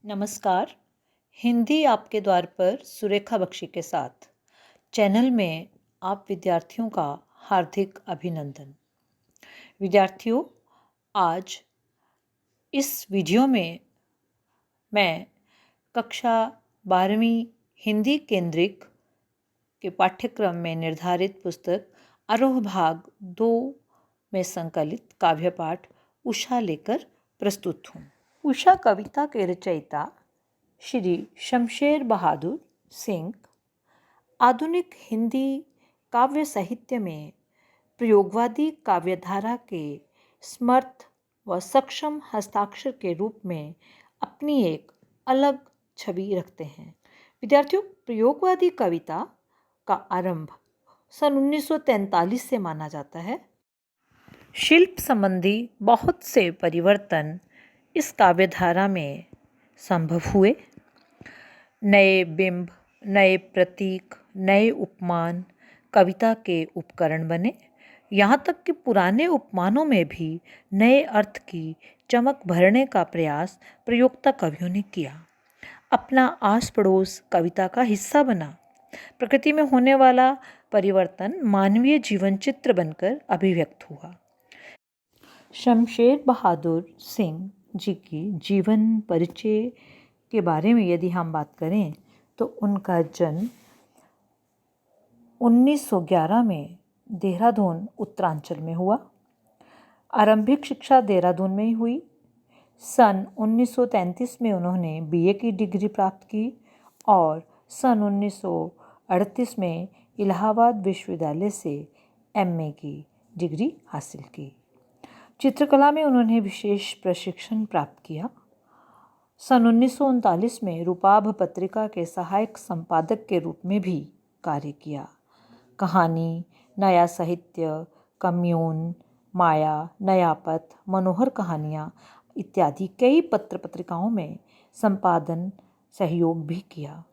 नमस्कार। हिंदी आपके द्वार पर सुरेखा बख्शी के साथ चैनल में आप विद्यार्थियों का हार्दिक अभिनंदन। विद्यार्थियों, आज इस वीडियो में मैं कक्षा 12वीं हिंदी केंद्रित के पाठ्यक्रम में निर्धारित पुस्तक आरोह भाग 2 में संकलित काव्य पाठ उषा लेकर प्रस्तुत हूँ। उषा कविता के रचयिता श्री शमशेर बहादुर सिंह आधुनिक हिंदी काव्य साहित्य में प्रयोगवादी काव्यधारा के समर्थ व सक्षम हस्ताक्षर के रूप में अपनी एक अलग छवि रखते हैं। विद्यार्थियों, प्रयोगवादी कविता का आरंभ सन 1943 से माना जाता है। शिल्प संबंधी बहुत से परिवर्तन इस काव्यधारा में संभव हुए। नए बिंब, नए प्रतीक, नए उपमान कविता के उपकरण बने। यहाँ तक कि पुराने उपमानों में भी नए अर्थ की चमक भरने का प्रयास प्रयोक्ता कवियों ने किया। अपना आस पड़ोस कविता का हिस्सा बना। प्रकृति में होने वाला परिवर्तन मानवीय जीवन चित्र बनकर अभिव्यक्त हुआ। शमशेर बहादुर सिंह जी की जीवन परिचय के बारे में यदि हम बात करें तो उनका जन्म 1911 में देहरादून उत्तरांचल में हुआ। आरंभिक शिक्षा देहरादून में ही हुई। सन 1933 में उन्होंने बीए की डिग्री प्राप्त की और सन 1938 में इलाहाबाद विश्वविद्यालय से एमए की डिग्री हासिल की। चित्रकला में उन्होंने विशेष प्रशिक्षण प्राप्त किया। सन 1939 में रूपाभ पत्रिका के सहायक संपादक के रूप में भी कार्य किया। कहानी, नया साहित्य, कम्यून, माया, नयापथ, मनोहर कहानियाँ इत्यादि कई पत्र पत्रिकाओं में संपादन सहयोग भी किया।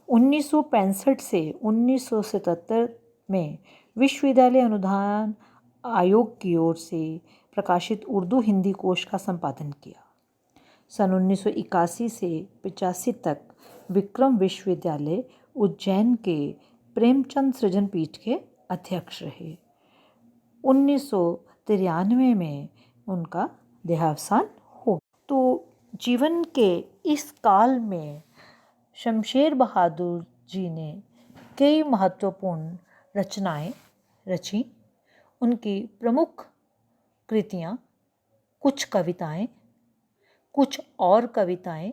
1965 से 1977 में विश्वविद्यालय अनुदान आयोग की ओर से प्रकाशित उर्दू हिंदी कोश का संपादन किया। सन 1981 से 85 तक विक्रम विश्वविद्यालय उज्जैन के प्रेमचंद सृजन पीठ के अध्यक्ष रहे। 1993 में उनका देहावसान हो। तो जीवन के इस काल में शमशेर बहादुर जी ने कई महत्वपूर्ण रचनाएं रची। उनकी प्रमुख कृतियाँ, कुछ कविताएं, कुछ और कविताएं,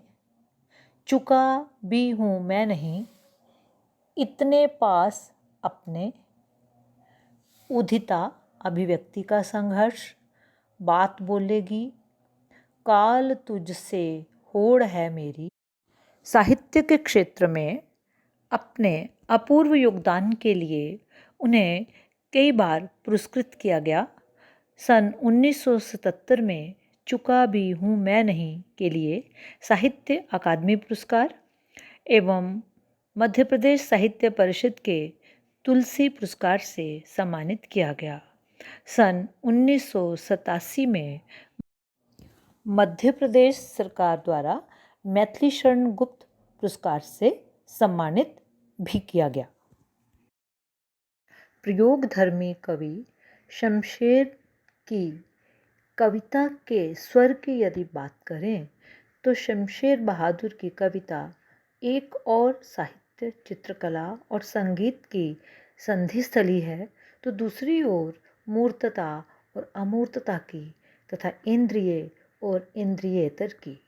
चुका भी हूँ मैं नहीं, इतने पास अपने, उदिता अभिव्यक्ति का संघर्ष, बात बोलेगी, काल तुझसे होड़ है मेरी। साहित्य के क्षेत्र में अपने अपूर्व योगदान के लिए उन्हें कई बार पुरस्कृत किया गया। सन 1977 में चुका भी हूँ मैं नहीं के लिए साहित्य अकादमी पुरस्कार एवं मध्य प्रदेश साहित्य परिषद के तुलसी पुरस्कार से सम्मानित किया गया। सन 1987 में मध्य प्रदेश सरकार द्वारा मैथिली शरण गुप्त पुरस्कार से सम्मानित भी किया गया। प्रयोगधर्मी कवि शमशेर की कविता के स्वर की यदि बात करें तो शमशेर बहादुर की कविता एक और साहित्य, चित्रकला और संगीत की संधि स्थली है, तो दूसरी ओर मूर्तता और अमूर्तता की तथा इंद्रिय और इंद्रियेतर की।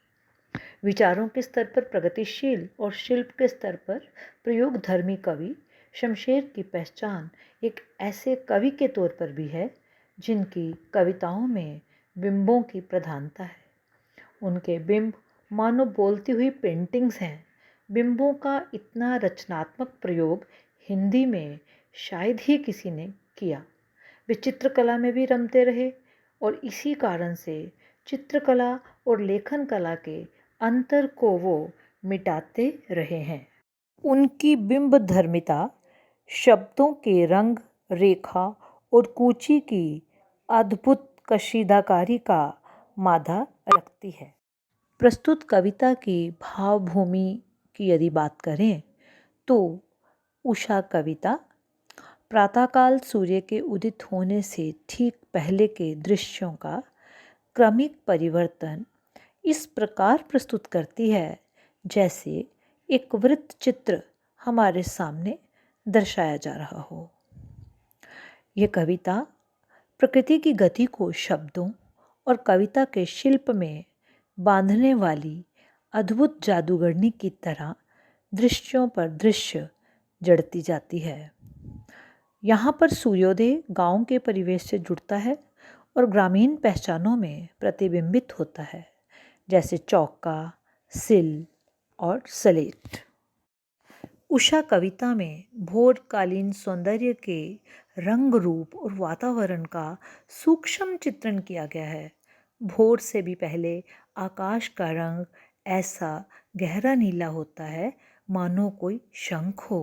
विचारों के स्तर पर प्रगतिशील और शिल्प के स्तर पर प्रयोगधर्मी कवि शमशेर की पहचान एक ऐसे कवि के तौर पर भी है जिनकी कविताओं में बिंबों की प्रधानता है। उनके बिंब मानो बोलती हुई पेंटिंग्स हैं। बिंबों का इतना रचनात्मक प्रयोग हिंदी में शायद ही किसी ने किया। वे चित्रकला में भी रमते रहे और इसी कारण से चित्रकला और लेखन कला के अंतर को वो मिटाते रहे हैं। उनकी बिंब धर्मिता शब्दों के रंग, रेखा और कूची की अद्भुत कशीदाकारी का मादा रखती है। प्रस्तुत कविता की भावभूमि की यदि बात करें तो उषा कविता प्रातःकाल सूर्य के उदित होने से ठीक पहले के दृश्यों का क्रमिक परिवर्तन इस प्रकार प्रस्तुत करती है जैसे एक वृत्त चित्र हमारे सामने दर्शाया जा रहा हो। यह कविता प्रकृति की गति को शब्दों और कविता के शिल्प में बांधने वाली अद्भुत जादूगरनी की तरह दृश्यों पर दृश्य जड़ती जाती है। यहाँ पर सूर्योदय गांव के परिवेश से जुड़ता है और ग्रामीण पहचानों में प्रतिबिंबित होता है, जैसे चौका, सिल और सलेट। उषा कविता में भोरकालीन सौंदर्य के रंग रूप और वातावरण का सूक्ष्म चित्रण किया गया है। भोर से भी पहले आकाश का रंग ऐसा गहरा नीला होता है मानो कोई शंख हो।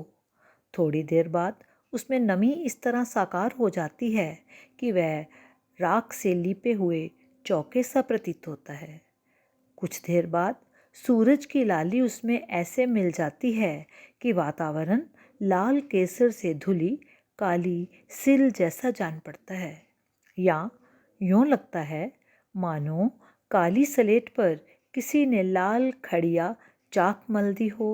थोड़ी देर बाद उसमें नमी इस तरह साकार हो जाती है कि वह राख से लिपे हुए चौके सा प्रतीत होता है। कुछ देर बाद सूरज की लाली उसमें ऐसे मिल जाती है कि वातावरण लाल केसर से धुली काली सिल जैसा जान पड़ता है, या यूँ लगता है मानो काली सलेट पर किसी ने लाल खड़िया चाक मल दी हो।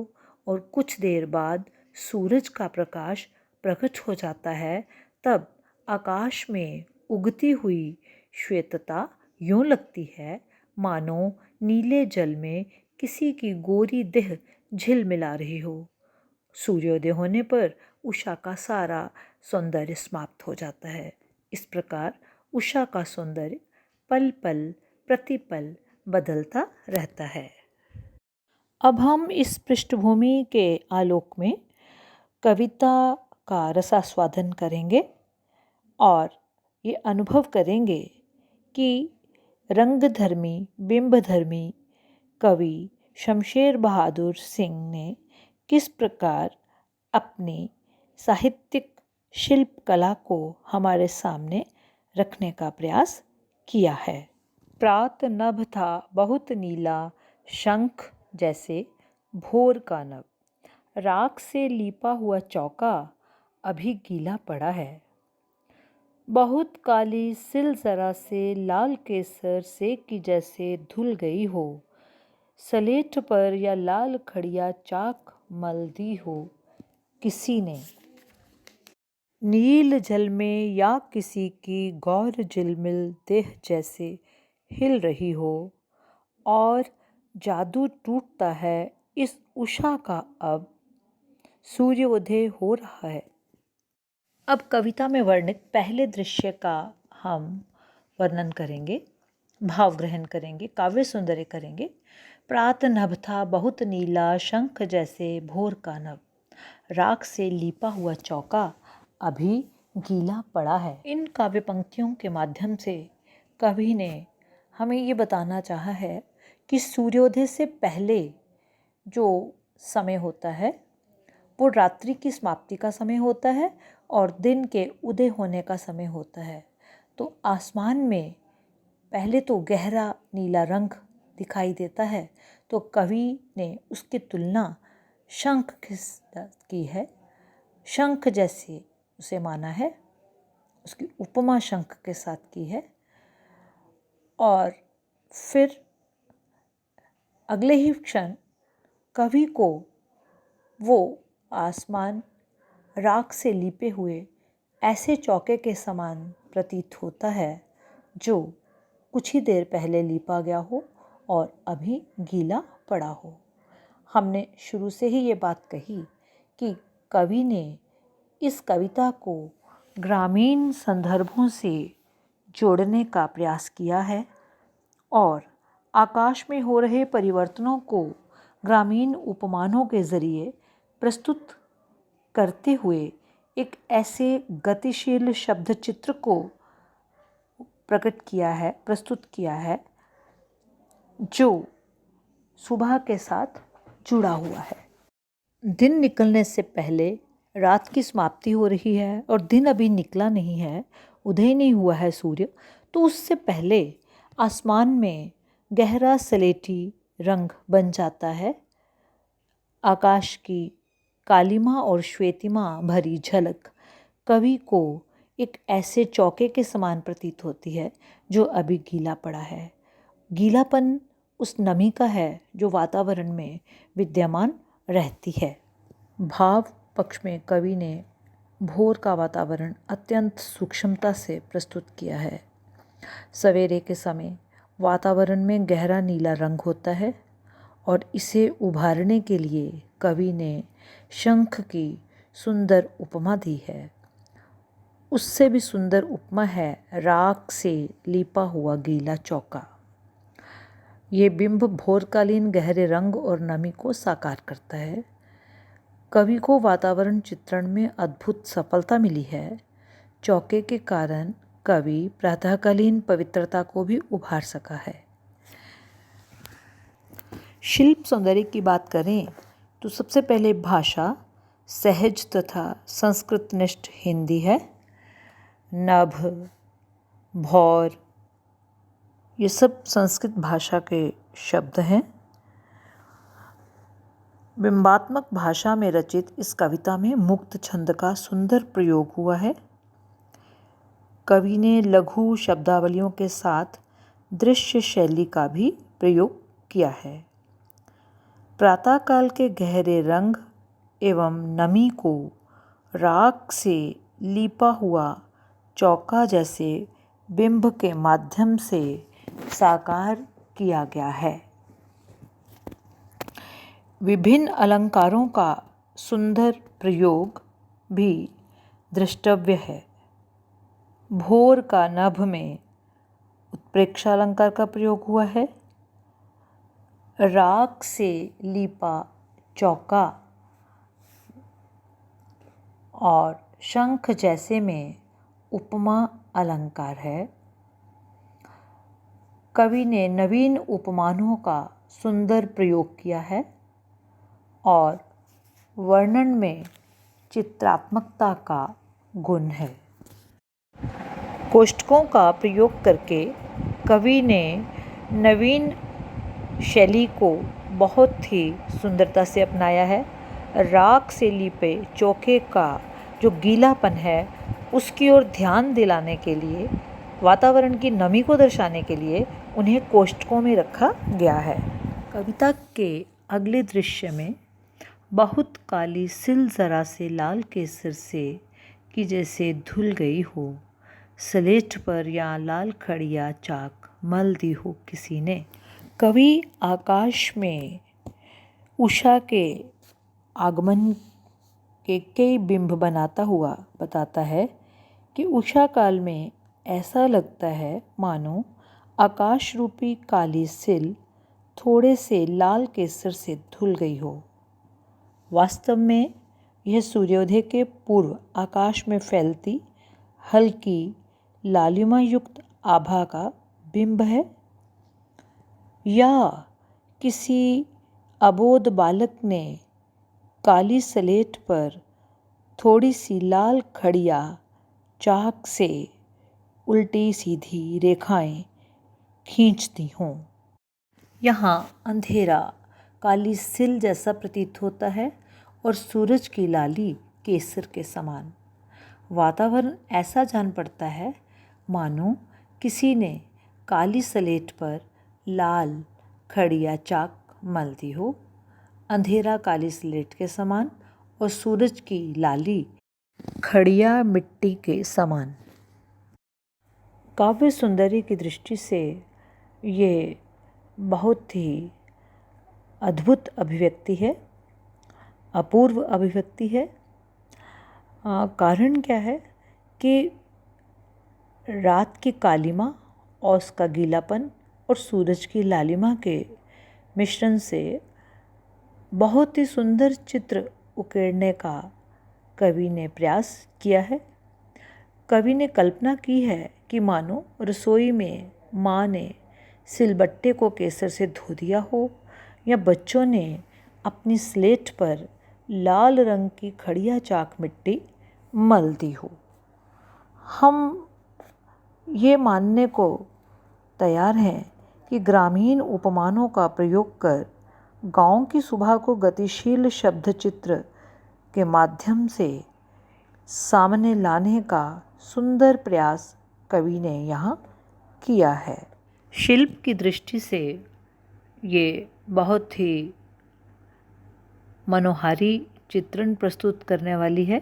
और कुछ देर बाद सूरज का प्रकाश प्रकट हो जाता है, तब आकाश में उगती हुई श्वेतता यूँ लगती है मानो नीले जल में किसी की गोरी देह झिलमिला रही हो। सूर्योदय होने पर उषा का सारा सौंदर्य समाप्त हो जाता है। इस प्रकार उषा का सौंदर्य पल पल प्रतिपल बदलता रहता है। अब हम इस पृष्ठभूमि के आलोक में कविता का रसास्वादन करेंगे और ये अनुभव करेंगे कि रंगधर्मी बिंबधर्मी कवि शमशेर बहादुर सिंह ने किस प्रकार अपनी साहित्यिक शिल्प कला को हमारे सामने रखने का प्रयास किया है। प्रात नभ था बहुत नीला, शंख जैसे भोर का नभ, राख से लीपा हुआ चौका अभी गीला पड़ा है। बहुत काली सिल जरा से लाल केसर सेक की जैसे धुल गई हो, सलेट पर या लाल खड़िया चाक मल दी हो किसी ने। नील जल में या किसी की गौर झिलमिल देह जैसे हिल रही हो, और जादू टूटता है इस उषा का अब सूर्योदय हो रहा है। अब कविता में वर्णित पहले दृश्य का हम वर्णन करेंगे, भाव ग्रहण करेंगे, काव्य सौंदर्य करेंगे। प्रात नभ था बहुत नीला, शंख जैसे भोर का नभ, राख से लीपा हुआ चौका अभी गीला पड़ा है। इन काव्य पंक्तियों के माध्यम से कवि ने हमें ये बताना चाहा है कि सूर्योदय से पहले जो समय होता है वो रात्रि की समाप्ति का समय होता है और दिन के उदय होने का समय होता है। तो आसमान में पहले तो गहरा नीला रंग दिखाई देता है, तो कवि ने उसकी तुलना शंख की है, शंख जैसे उसे माना है, उसकी उपमा शंख के साथ की है। और फिर अगले ही क्षण कवि को वो आसमान राख से लिपे हुए ऐसे चौके के समान प्रतीत होता है जो कुछ ही देर पहले लिपा गया हो और अभी गीला पड़ा हो। हमने शुरू से ही ये बात कही कि कवि ने इस कविता को ग्रामीण संदर्भों से जोड़ने का प्रयास किया है और आकाश में हो रहे परिवर्तनों को ग्रामीण उपमानों के ज़रिए प्रस्तुत करते हुए एक ऐसे गतिशील शब्द चित्र को प्रस्तुत किया है जो सुबह के साथ जुड़ा हुआ है। दिन निकलने से पहले रात की समाप्ति हो रही है और दिन अभी निकला नहीं है, उदय नहीं हुआ है सूर्य, तो उससे पहले आसमान में गहरा सलेटी रंग बन जाता है। आकाश की कालिमा और श्वेतिमा भरी झलक कवि को एक ऐसे चौके के समान प्रतीत होती है जो अभी गीला पड़ा है। गीलापन उस नमी का है जो वातावरण में विद्यमान रहती है। भाव पक्ष में कवि ने भोर का वातावरण अत्यंत सूक्ष्मता से प्रस्तुत किया है। सवेरे के समय वातावरण में गहरा नीला रंग होता है और इसे उभारने के लिए कवि ने शंख की सुंदर उपमा दी है। उससे भी सुंदर उपमा है राख से लीपा हुआ गीला चौका। ये बिंब भोरकालीन गहरे रंग और नमी को साकार करता है। कवि को वातावरण चित्रण में अद्भुत सफलता मिली है। चौके के कारण कवि प्रातःकालीन पवित्रता को भी उभार सका है। शिल्प सौंदर्य की बात करें तो सबसे पहले भाषा सहज तथा संस्कृतनिष्ठ हिंदी है। नभ, भौर ये सब संस्कृत भाषा के शब्द हैं। बिंबात्मक भाषा में रचित इस कविता में मुक्त छंद का सुंदर प्रयोग हुआ है। कवि ने लघु शब्दावलियों के साथ दृश्य शैली का भी प्रयोग किया है। प्रातःकाल के गहरे रंग एवं नमी को राख से लीपा हुआ चौका जैसे बिंब के माध्यम से साकार किया गया है। विभिन्न अलंकारों का सुंदर प्रयोग भी दृष्टव्य है। भोर का नभ में उत्प्रेक्षालंकार का प्रयोग हुआ है। राख से लीपा चौका और शंख जैसे में उपमा अलंकार है। कवि ने नवीन उपमानों का सुंदर प्रयोग किया है और वर्णन में चित्रात्मकता का गुण है। कोष्ठकों का प्रयोग करके कवि ने नवीन शैली को बहुत ही सुंदरता से अपनाया है। राख से लीपे चौके का जो गीलापन है उसकी ओर ध्यान दिलाने के लिए, वातावरण की नमी को दर्शाने के लिए उन्हें कोष्ठकों में रखा गया है। कविता के अगले दृश्य में बहुत काली सिल जरा से लाल केसर से कि जैसे धुल गई हो, स्लेट पर या लाल खड़िया चाक मल दी हो किसी ने। कवि आकाश में उषा के आगमन के कई बिंब बनाता हुआ बताता है कि उषा काल में ऐसा लगता है मानो आकाश रूपी काली सिल थोड़े से लाल केसर से धुल गई हो। वास्तव में यह सूर्योदय के पूर्व आकाश में फैलती हल्की लालिमा युक्त आभा का बिंब है, या किसी अबोध बालक ने काली स्लेट पर थोड़ी सी लाल खड़िया चाक से उल्टी सीधी रेखाएं खींच दी हों। यहाँ अंधेरा काली सिल जैसा प्रतीत होता है और सूरज की लाली केसर के समान। वातावरण ऐसा जान पड़ता है मानो किसी ने काली स्लेट पर लाल खड़िया चाक मल दी हो। अंधेरा काली स्लेट के समान और सूरज की लाली खड़िया मिट्टी के समान। काव्य सौंदर्य की दृष्टि से ये बहुत ही अद्भुत अभिव्यक्ति है, अपूर्व अभिव्यक्ति है। कारण क्या है कि रात की कालिमा और उसका गीलापन और सूरज की लालिमा के मिश्रण से बहुत ही सुंदर चित्र उकेरने का कवि ने प्रयास किया है। कवि ने कल्पना की है कि मानो रसोई में माँ ने सिलबट्टे को केसर से धो दिया हो या बच्चों ने अपनी स्लेट पर लाल रंग की खड़िया चाक मिट्टी मल दी हो। हम ये मानने को तैयार हैं कि ग्रामीण उपमानों का प्रयोग कर गांव की सुबह को गतिशील शब्द चित्र के माध्यम से सामने लाने का सुंदर प्रयास कवि ने यहाँ किया है। शिल्प की दृष्टि से ये बहुत ही मनोहारी चित्रण प्रस्तुत करने वाली है।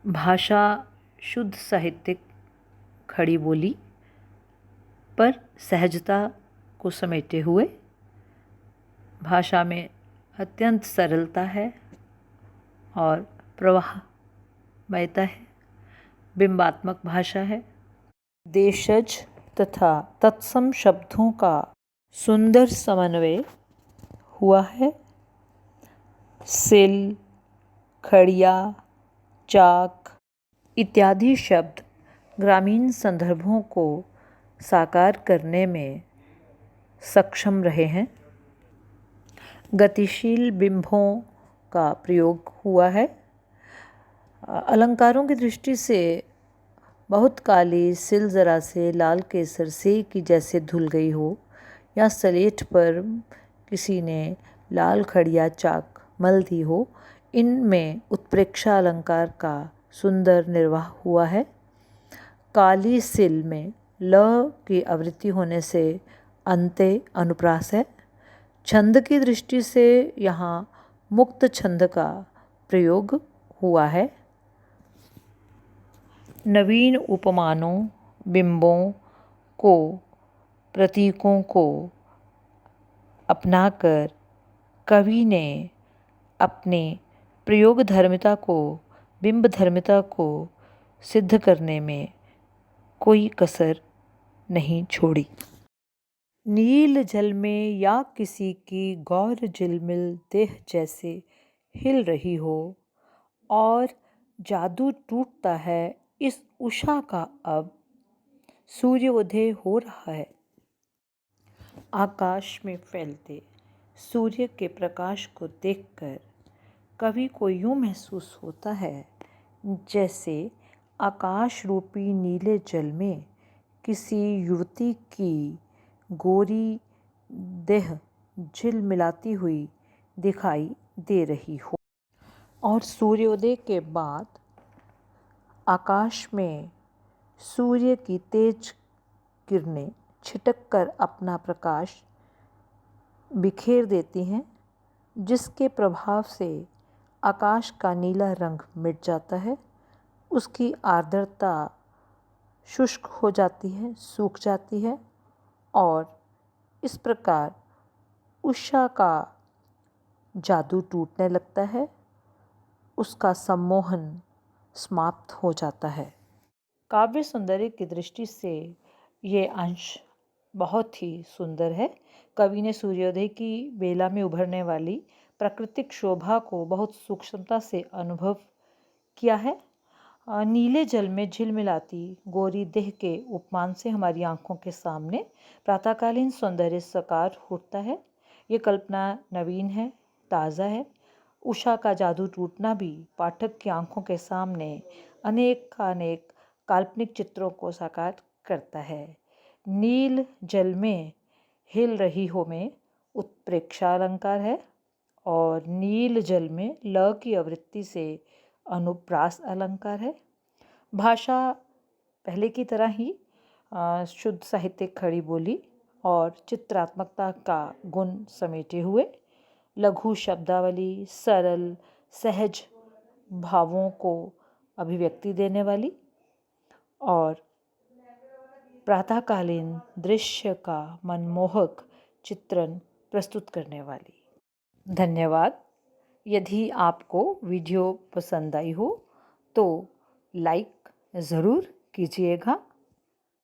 भाषा शुद्ध साहित्यिक खड़ी बोली पर सहजता को समेटे हुए, भाषा में अत्यंत सरलता है और प्रवाहमयता है, बिंबात्मक भाषा है। देशज तथा तत्सम शब्दों का सुंदर समन्वय हुआ है। सिल, खड़िया, चाक इत्यादि शब्द ग्रामीण संदर्भों को साकार करने में सक्षम रहे हैं। गतिशील बिंबों का प्रयोग हुआ है। अलंकारों की दृष्टि से बहुत काली सिल जरा से लाल केसर से की जैसे धुल गई हो, या सलेट पर किसी ने लाल खड़िया चाक मल दी हो, इनमें उत्प्रेक्षा अलंकार का सुंदर निर्वाह हुआ है। काली सिल में ल की आवृत्ति होने से अंते अनुप्रास है। छंद की दृष्टि से यहाँ मुक्त छंद का प्रयोग हुआ है। नवीन उपमानों, बिंबों को, प्रतीकों को अपनाकर कवि ने अपने प्रयोग धर्मिता को, बिंब धर्मिता को सिद्ध करने में कोई कसर नहीं छोड़ी। नील जल में या किसी की गौर झिलमिल देह जैसे हिल रही हो, और जादू टूटता है इस उषा का अब सूर्योदय हो रहा है। आकाश में फैलते सूर्य के प्रकाश को देखकर कवि को यूँ महसूस होता है जैसे आकाश रूपी नीले जल में किसी युवती की गोरी देह झिलमिलाती हुई दिखाई दे रही हो। और सूर्योदय के बाद आकाश में सूर्य की तेज किरणें छिटक कर अपना प्रकाश बिखेर देती हैं, जिसके प्रभाव से आकाश का नीला रंग मिट जाता है, उसकी आर्द्रता शुष्क हो जाती है, सूख जाती है, और इस प्रकार उषा का जादू टूटने लगता है, उसका सम्मोहन समाप्त हो जाता है। काव्य सौंदर्य की दृष्टि से ये अंश बहुत ही सुंदर है। कवि ने सूर्योदय की बेला में उभरने वाली प्राकृतिक शोभा को बहुत सूक्ष्मता से अनुभव किया है। नीले जल में झिलमिलाती गोरी देह के उपमान से हमारी आंखों के सामने प्रातःकालीन सौंदर्य साकार होता है। ये कल्पना नवीन है, ताज़ा है। उषा का जादू टूटना भी पाठक की आंखों के सामने अनेक काल्पनिक चित्रों को साकार करता है। नील जल में हिल रही हो में उत्प्रेक्षा अलंकार है, और नील जल में ल की आवृत्ति से अनुप्रास अलंकार है। भाषा पहले की तरह ही शुद्ध साहित्यिक खड़ी बोली और चित्रात्मकता का गुण समेटे हुए, लघु शब्दावली, सरल सहज भावों को अभिव्यक्ति देने वाली और प्रातःकालीन दृश्य का मनमोहक चित्रण प्रस्तुत करने वाली। धन्यवाद। यदि आपको वीडियो पसंद आई हो तो लाइक ज़रूर कीजिएगा